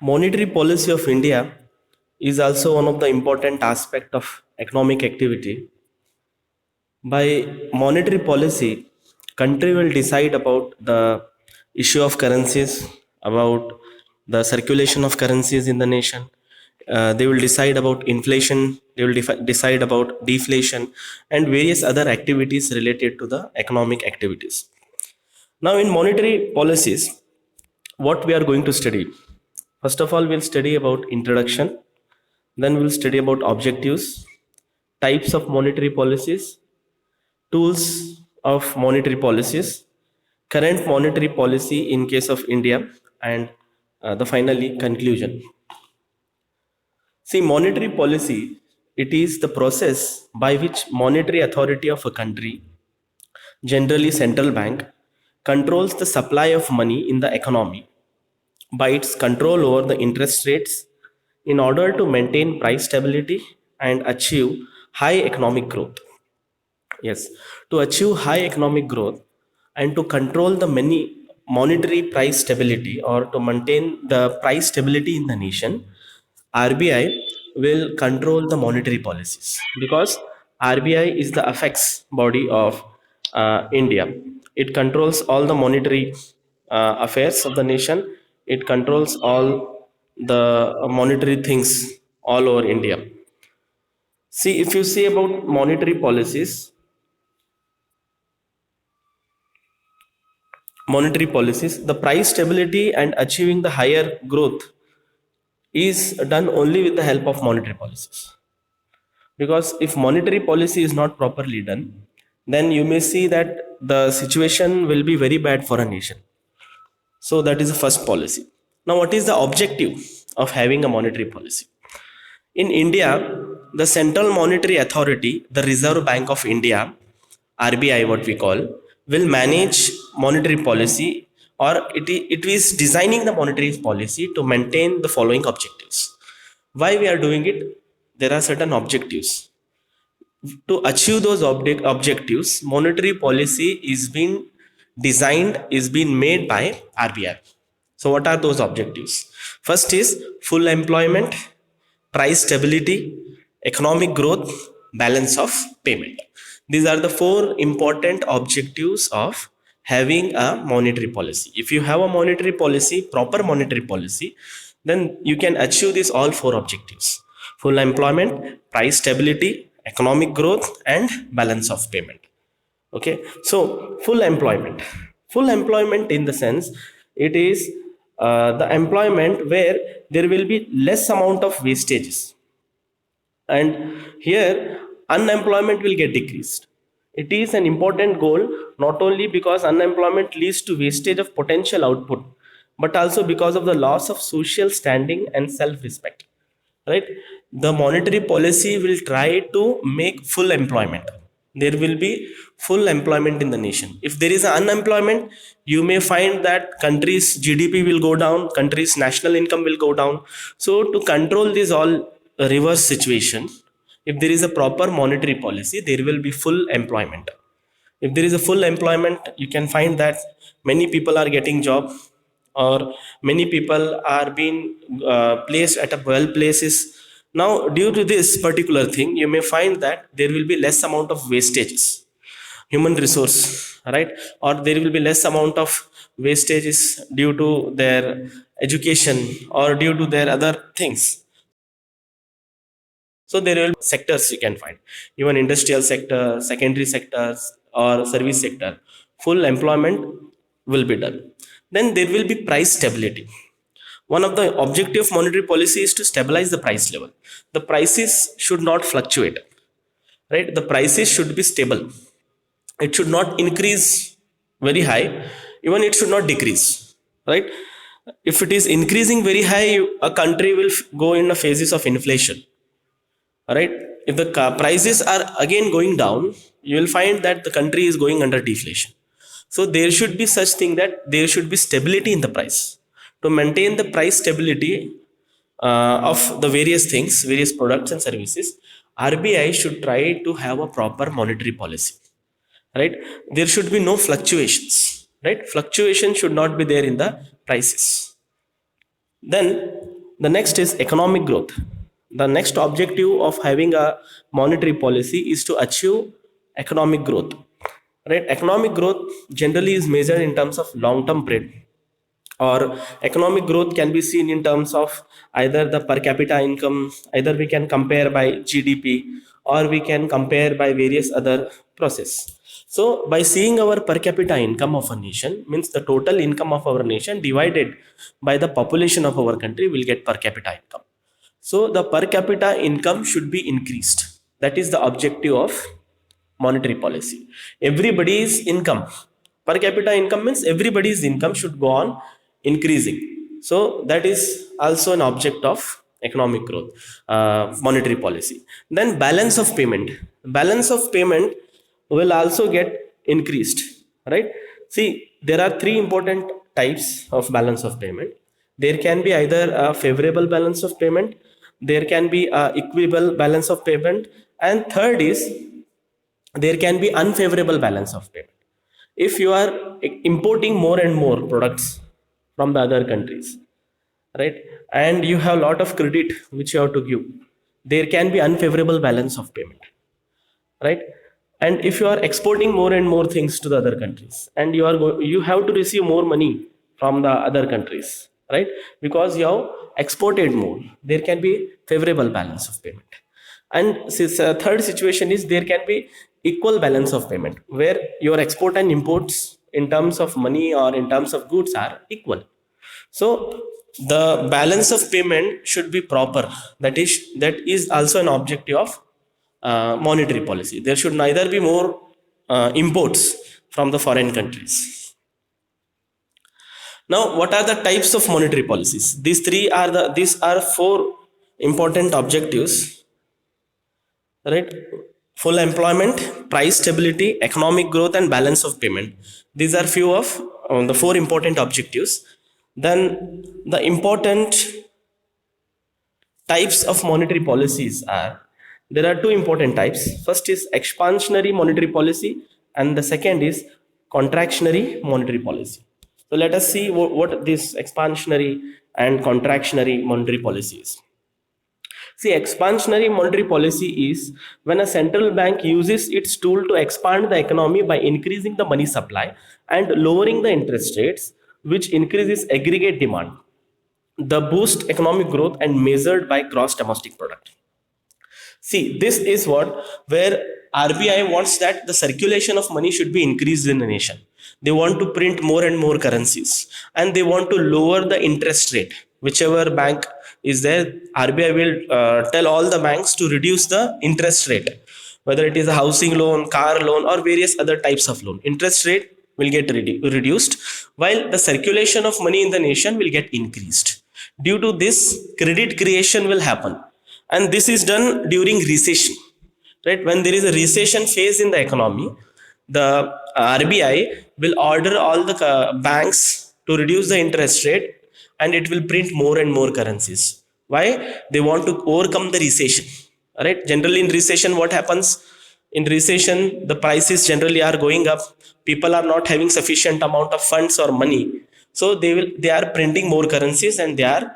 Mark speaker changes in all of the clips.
Speaker 1: Monetary policy of India is also one of the important aspect of economic activity. By monetary policy, country will decide about the issue of currencies, about the circulation of currencies in the nation. They will decide about inflation. They will decide about deflation and various other activities related to the economic activities. Now, in monetary policies, what we are going to study? First of all, we'll study about introduction. Then we'll study about objectives, types of monetary policies, tools of monetary policies, current monetary policy in case of India, and the finally conclusion. See, monetary policy, it is the process by which monetary authority of a country, generally central bank, controls the supply of money in the economy by its control over the interest rates in order to maintain price stability and achieve high economic growth. Yes, to achieve high economic growth and to control the many monetary price stability or to maintain the price stability in the nation, RBI will control the monetary policies because RBI is the affects body of India. It controls all the monetary affairs of the nation. It controls all the monetary things all over India. See, if you see about monetary policies, the price stability and achieving the higher growth is done only with the help of monetary policies. Because if monetary policy is not properly done, then you may see that the situation will be very bad for a nation. So that is the first policy. Now, what is the objective of having a monetary policy? In India, the Central Monetary Authority, the Reserve Bank of India, RBI, what we call, will manage monetary policy, or it is designing the monetary policy to maintain the following objectives. Why we are doing it? There are certain objectives. To achieve those objectives, monetary policy is being designed, is being made by RBI. So, what are those objectives? First is full employment, price stability, economic growth, balance of payment. These are the four important objectives of having a monetary policy. If you have a monetary policy, proper monetary policy, then you can achieve these all four objectives: full employment, price stability, economic growth, and balance of payment. Okay, so full employment in the sense, it is the employment where there will be less amount of wastages, and here unemployment will get decreased. It is an important goal, not only because unemployment leads to wastage of potential output, but also because of the loss of social standing and self respect, right? The monetary policy will try to make full employment. There will be full employment in the nation. If there is unemployment, you may find that country's GDP will go down, country's national income will go down. So to control this all reverse situation, if there is a proper monetary policy, there will be full employment. If there is a full employment, you can find that many people are getting job, or many people are being placed at a well places. Now, due to this particular thing, you may find that there will be less amount of wastages, human resource, right? Or there will be less amount of wastages due to their education or due to their other things. So there will be sectors you can find, even industrial sector, secondary sectors, or service sector. Full employment will be done. Then there will be price stability. One of the objective of monetary policy is to stabilize the price level. The prices should not fluctuate, right? The prices should be stable. It should not increase very high, even it should not decrease, right? If it is increasing very high, a country will go in a phases of inflation, right? If the prices are again going down, you will find that the country is going under deflation. So there should be such thing that there should be stability in the price. To maintain the price stability of the various things, various products and services, RBI should try to have a proper monetary policy, right? There should be no fluctuations, right? Fluctuation should not be there in the prices. Then The next is economic growth. The next objective of having a monetary policy is to achieve economic growth. Right? Economic growth generally is measured in terms of long-term trade, or economic growth can be seen in terms of either the per capita income, either we can compare by GDP, or we can compare by various other process. So by seeing our per capita income of a nation, means the total income of our nation divided by the population of our country, will get per capita income. So the per capita income should be increased. That is the objective of monetary policy. Everybody's income, per capita income means everybody's income should go on increasing. So that is also an object of economic growth, monetary policy. Then balance of payment. Balance of payment will also get increased, right? See, there are three important types of balance of payment. There can be either a favorable balance of payment, there can be a equitable balance of payment, and third is there can be unfavorable balance of payment. If you are importing more and more products from the other countries, right, and you have a lot of credit which you have to give, there can be unfavorable balance of payment, right? And if you are exporting more and more things to the other countries, and you have to receive more money from the other countries, right, because you have exported more, there can be favorable balance of payment. And third situation is there can be equal balance of payment, where your export and imports in terms of money or in terms of goods are equal. So the balance of payment should be proper. That is also an objective of monetary policy. There should neither be more imports from the foreign countries. Now, what are the types of monetary policies? These are four important objectives, right? Full employment, price stability, economic growth, and balance of payment. These are few of the four important objectives. Then the important types of monetary policies are, there are two important types. First is expansionary monetary policy, and the second is contractionary monetary policy. So let us see what this expansionary and contractionary monetary policy is. See, expansionary monetary policy is when a central bank uses its tool to expand the economy by increasing the money supply and lowering the interest rates, which increases aggregate demand, the boost economic growth and measured by gross domestic product. See, this is where RBI wants that the circulation of money should be increased in the nation. They want to print more and more currencies, and they want to lower the interest rate. Whichever bank is there, RBI will tell all the banks to reduce the interest rate, whether it is a housing loan, car loan, or various other types of loan. Interest rate will get reduced, while the circulation of money in the nation will get increased. Due to this, credit creation will happen, and this is done during recession, right? When there is a recession phase in the economy, the RBI will order all the banks to reduce the interest rate, and it will print more and more currencies. Why? They want to overcome the recession, right? Generally in recession, what happens? In recession, the prices generally are going up. People are not having sufficient amount of funds or money, so they are printing more currencies, and they are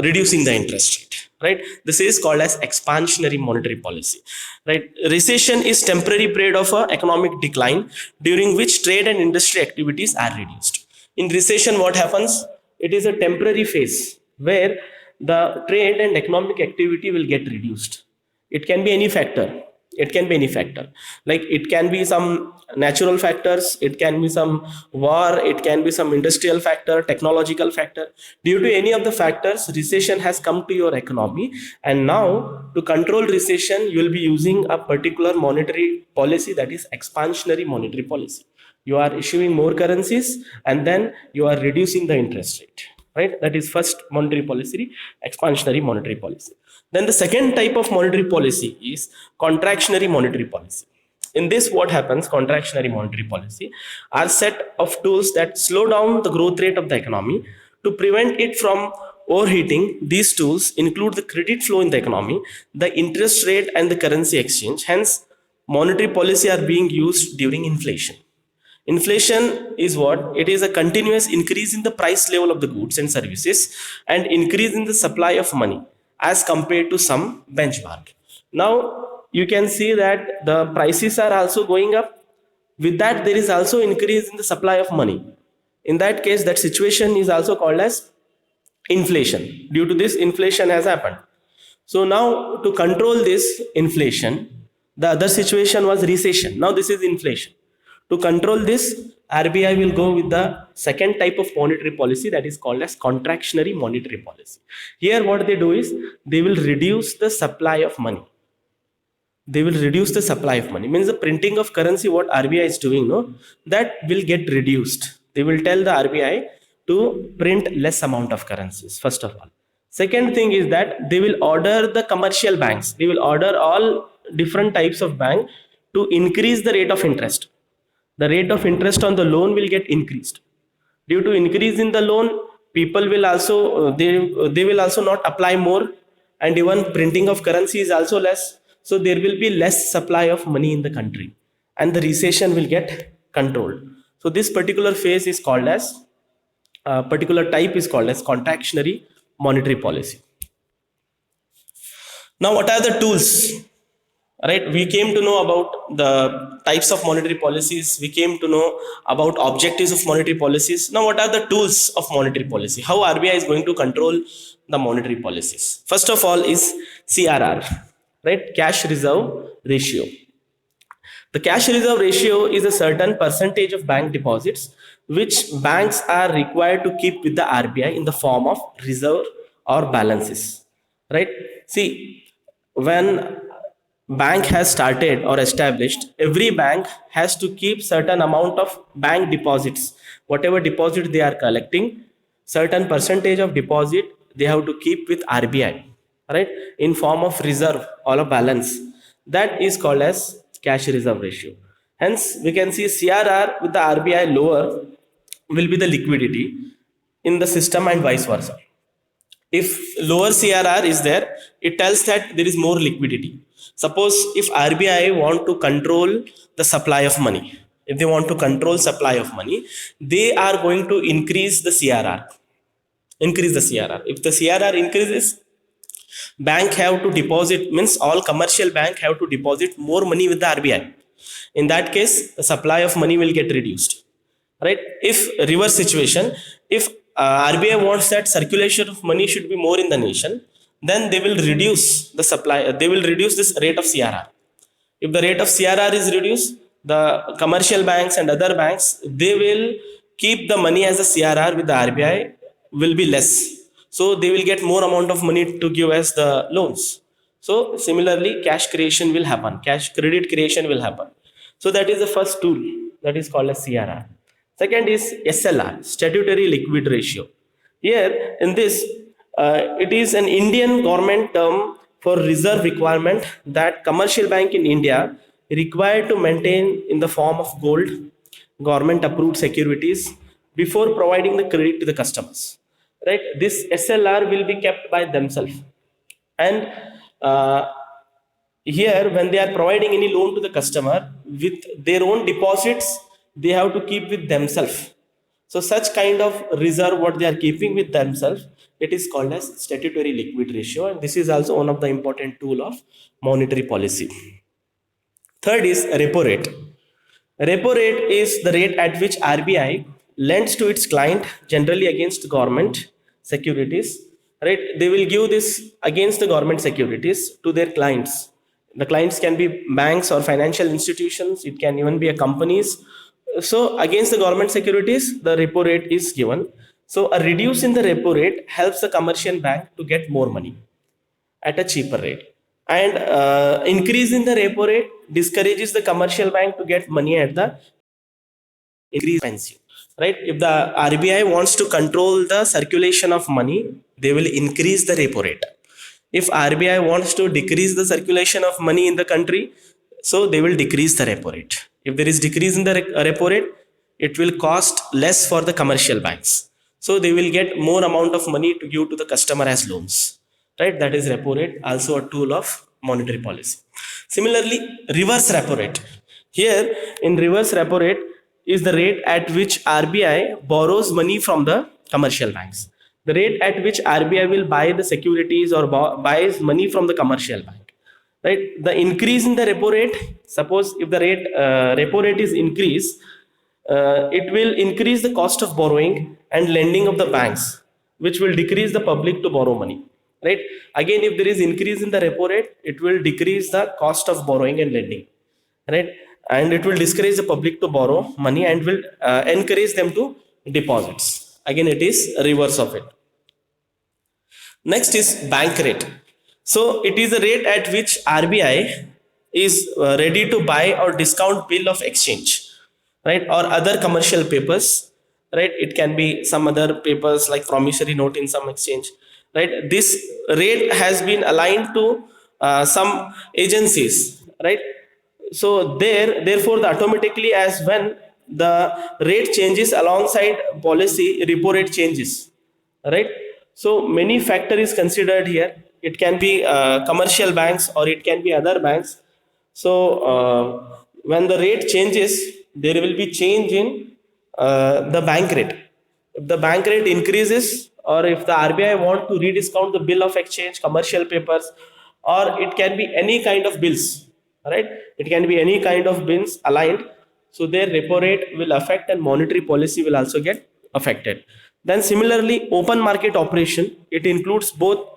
Speaker 1: reducing the interest rate, right? This is called as expansionary monetary policy, right? Recession is temporary period of economic decline during which trade and industry activities are reduced. In recession, what happens? It is a temporary phase where the trade and economic activity will get reduced. It can be any factor. Like it can be some natural factors, it can be some war, it can be some industrial factor, technological factor. Due to any of the factors, recession has come to your economy, and now to control recession, you will be using a particular monetary policy, that is expansionary monetary policy. You are issuing more currencies, and then you are reducing the interest rate, right? That is first monetary policy, expansionary monetary policy. Then the second type of monetary policy is contractionary monetary policy. In this, what happens? Contractionary monetary policy are set of tools that slow down the growth rate of the economy to prevent it from overheating. These tools include the credit flow in the economy, the interest rate, and the currency exchange. Hence, monetary policy are being used during inflation. Inflation is what? It is a continuous increase in the price level of the goods and services and increase in the supply of money as compared to some benchmark. Now, you can see that the prices are also going up. With that, there is also increase in the supply of money. In that case, that situation is also called as inflation. Due to this, inflation has happened. So now to control this inflation, the other situation was recession. Now this is inflation. To control this, RBI will go with the second type of monetary policy, that is called as contractionary monetary policy. Here what they do is they will reduce the supply of money. They will reduce the supply of money. Means the printing of currency, what RBI is doing, no, that will get reduced. They will tell the RBI to print less amount of currencies, first of all. Second thing is that they will order the commercial banks, they will order all different types of bank to increase the rate of interest. The rate of interest on the loan will get increased. Due to increase in the loan, people will also they will also not apply more, and even printing of currency is also less. So there will be less supply of money in the country, and the recession will get controlled. So this particular phase is called as particular type is called as contractionary monetary policy. Now, what are the tools? Right, we came to know about the types of monetary policies. We came to know about objectives of monetary policies. Now, what are the tools of monetary policy? How RBI is going to control the monetary policies? First of all is CRR, right? Cash reserve ratio. The cash reserve ratio is a certain percentage of bank deposits which banks are required to keep with the RBI in the form of reserve or balances, right? See, when bank has started or established, every bank has to keep certain amount of bank deposits. Whatever deposit they are collecting, certain percentage of deposit they have to keep with RBI, right, in form of reserve or a balance. That is called as cash reserve ratio. Hence we can see CRR with the RBI lower will be the liquidity in the system and vice versa. If lower CRR is there, it tells that there is more liquidity. Suppose if RBI want to control the supply of money, if they want to control supply of money, they are going to increase the CRR. Increase the CRR. If the CRR increases, bank have to deposit, means all commercial bank have to deposit more money with the RBI. In that case, the supply of money will get reduced. Right? If reverse situation, if RBI wants that circulation of money should be more in the nation, then they will reduce the supply, they will reduce this rate of CRR. If the rate of CRR is reduced, the commercial banks and other banks, they will keep the money as a CRR with the RBI will be less. So they will get more amount of money to give as the loans. So similarly, cash creation will happen, cash credit creation will happen. So that is the first tool, that is called as CRR. Second is SLR, statutory liquid ratio. Here in this, it is an Indian government term for reserve requirement that commercial bank in India required to maintain in the form of gold, government approved securities before providing the credit to the customers. Right? This SLR will be kept by themselves, and here when they are providing any loan to the customer with their own deposits, they have to keep with themselves. So such kind of reserve what they are keeping with themselves, it is called as statutory liquid ratio, and this is also one of the important tool of monetary policy. Third is repo rate. Repo rate is the rate at which RBI lends to its client, generally against government securities. Right? They will give this against the government securities to their clients. The clients can be banks or financial institutions. It can even be a companies. So against the government securities, the repo rate is given. So a reduce in the repo rate helps the commercial bank to get more money at a cheaper rate, and increase in the repo rate discourages the commercial bank to get money at the increased expensive. Right? If the RBI wants to control the circulation of money, they will increase the repo rate. If RBI wants to decrease the circulation of money in the country, so they will decrease the repo rate. If there is decrease in the repo rate, it will cost less for the commercial banks. So they will get more amount of money to give to the customer as loans. Right? That is repo rate, also a tool of monetary policy. Similarly, reverse repo rate. Here in reverse repo rate, is the rate at which RBI borrows money from the commercial banks. The rate at which RBI will buy the securities or buys money from the commercial bank. Right? The increase in the repo rate, suppose if the repo rate is increased, it will increase the cost of borrowing and lending of the banks, which will decrease the public to borrow money. Right? Again, if there is increase in the repo rate, it will decrease the cost of borrowing and lending. Right? And it will discourage the public to borrow money and will encourage them to deposits. Again, it is reverse of it. Next is bank rate. So it is a rate at which RBI is ready to buy or discount bill of exchange, right, or other commercial papers, right. It can be some other papers like promissory note in some exchange, right. This rate has been aligned to some agencies, right. So therefore, automatically as when the rate changes alongside policy, repo rate changes, right. So many factor is considered here. It can be commercial banks or it can be other banks. So when the rate changes, there will be change in the bank rate. If the bank rate increases, or if the RBI want to rediscount the bill of exchange, commercial papers, or it can be any kind of bills, right? It can be any kind of bills aligned. So their repo rate will affect and monetary policy will also get affected. Then similarly, open market operation, it includes both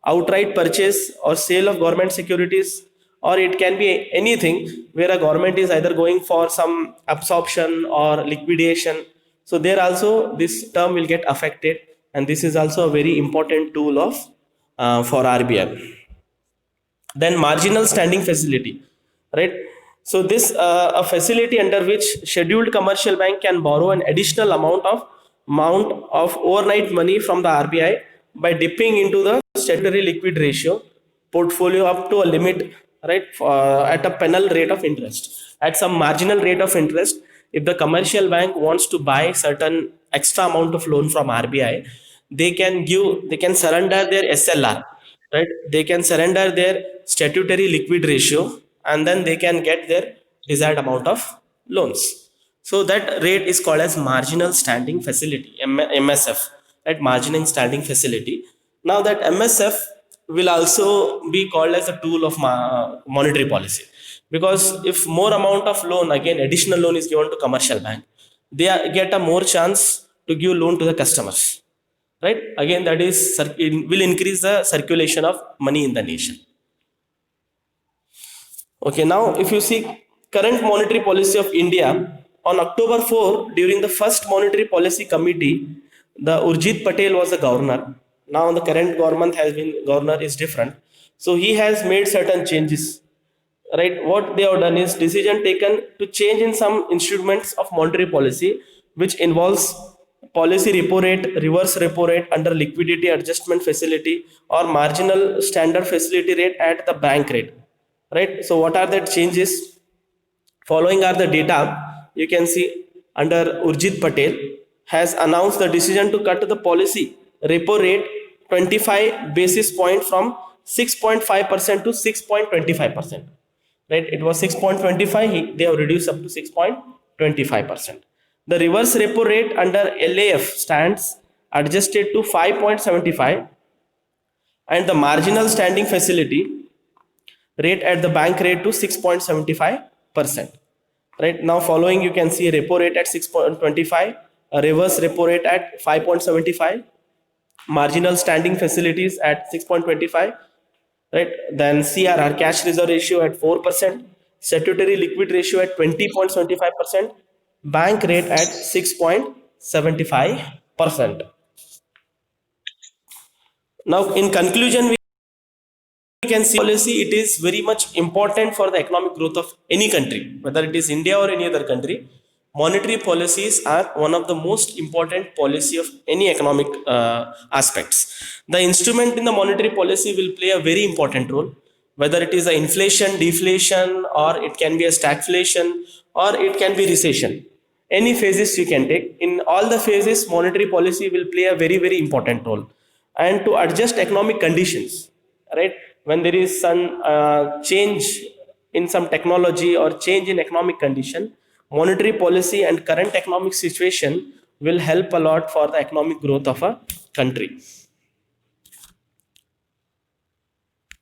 Speaker 1: outright purchase or sale of government securities, or it can be anything where a government is either going for some absorption or liquidation. So there also this term will get affected, and this is also a very important tool of for RBI. Then marginal standing facility, right. So this a facility under which scheduled commercial bank can borrow an additional amount of overnight money from the RBI by dipping into the statutory liquid ratio portfolio up to a limit, right, at a penal rate of interest, at some marginal rate of interest. If the commercial bank wants to buy certain extra amount of loan from RBI, they can surrender their SLR, right. They can surrender their statutory liquid ratio, and then they can get their desired amount of loans. So that rate is called as marginal standing facility, MSF, right, margining standing facility. Now that MSF will also be called as a tool of monetary policy, because if more amount of loan, again additional loan is given to commercial bank, they get a more chance to give loan to the customers, right. Again, that is it will increase the circulation of money in the nation. Okay, now if you see current monetary policy of India, on October 4, during the first monetary policy committee, the Urjit Patel was the governor. Now the current governor is different. So he has made certain changes. Right, what they have done is decision taken to change in some instruments of monetary policy, which involves policy repo rate, reverse repo rate under liquidity adjustment facility, or marginal standard facility rate at the bank rate. Right. So what are the changes? Following are the data. You can see under Urjit Patel has announced the decision to cut the policy repo rate 25 basis point from 6.5% to 6.25%. Right, it was 6.25, they have reduced up to 6.25%. The reverse repo rate under LAF stands adjusted to 5.75, and the marginal standing facility rate at the bank rate to 6.75%. Right, now following you can see repo rate at 6.25, a reverse repo rate at 5.75, marginal standing facilities at 6.25, right. Then CRR, cash reserve ratio at 4%, statutory liquid ratio at 20.75%, bank rate at 6.75%. Now in conclusion, we can see policy, it is very much important for the economic growth of any country, whether it is India or any other country. Monetary policies are one of the most important policy of any economic aspects. The instrument in the monetary policy will play a very important role, whether it is a inflation, deflation, or it can be a stagflation, or it can be recession. Any phases you can take. In all the phases, monetary policy will play a very, very important role. And to adjust economic conditions, right? When there is some change in some technology or change in economic condition, monetary policy and current economic situation will help a lot for the economic growth of a country.